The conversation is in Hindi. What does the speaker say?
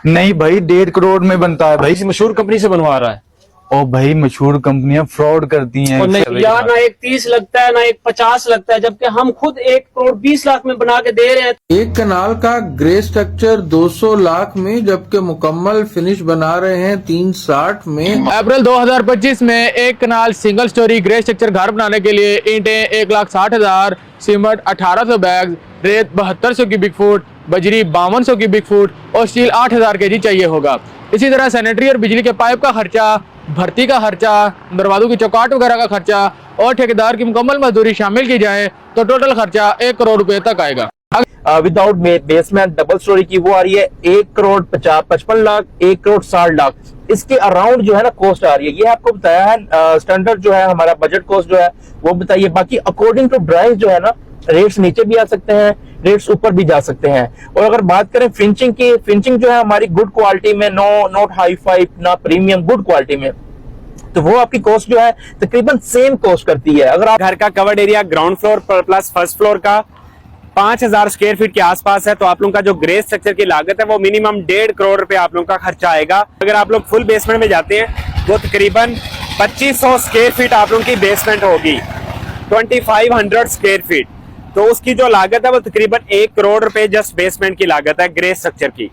नहीं भाई, 1.5 करोड़ में बनता है भाई। किसी मशहूर कंपनी से बनवा रहा है। ओ भाई, मशहूर कंपनियां फ्रॉड करती हैं। और नहीं यार, ना एक 30 लगता है, ना एक 50 लगता है, जबकि हम खुद 1 करोड़ 20 लाख में बना के दे रहे हैं। एक कनाल का ग्रे स्ट्रक्चर 200 लाख में, जबकि मुकम्मल फिनिश बना रहे हैं 360 में। अप्रैल 2025 में एक कनाल सिंगल स्टोरी ग्रे स्ट्रक्चर घर बनाने के लिए ईंटें 1,60,000, सीमेंट 1800 बैग, रेत 7200 क्यूबिक फुट, बजरी 5200 क्यूबिक फुट और स्टील 8000 केजी चाहिए होगा। इसी तरह सैनिटरी और बिजली के पाइप का खर्चा, भर्ती का खर्चा, दरवाजों की चौकाट वगैरह का खर्चा और ठेकेदार की मुकम्मल मजदूरी शामिल की जाए तो टोटल खर्चा 1 करोड़ रुपए तक आएगा। विदाउट बेसमेंट डबल स्टोरी की वो आ रही है 1,55 लाख, 1,60,00,000 इसके अराउंड जो है ना कॉस्ट आ रही है। ये आपको बताया है स्टैंडर्ड जो है हमारा बजट कॉस्ट जो है वो बताइए। बाकी अकॉर्डिंग टू ड्राइंग जो है ना रेट्स नीचे भी आ सकते हैं, रेट्स ऊपर भी जा सकते हैं। और अगर बात करें फिनिशिंग की, फिनिशिंग जो है हमारी गुड क्वालिटी में, नॉट हाई फाई ना प्रीमियम, गुड क्वालिटी में, तो वो आपकी कॉस्ट जो है तकरीबन सेम कॉस्ट करती है। अगर आप घर का covered area ground floor plus first floor का 5,000 स्क्वायर फीट के आसपास है तो आप लोगों का जो ग्रे स्ट्रक्चर की लागत है वो मिनिमम 1.5 करोड़ रुपए आप लोगों का खर्चा आएगा। अगर आप लोग फुल बेसमेंट में जाते हैं वो तकरीबन 2500 स्क्वायर फीट आप लोगों की बेसमेंट होगी, 2500 स्क्वायर फीट, तो उसकी जो लागत है वो तकरीबन 1 करोड़ रुपए जस्ट बेसमेंट की लागत है ग्रे स्ट्रक्चर की।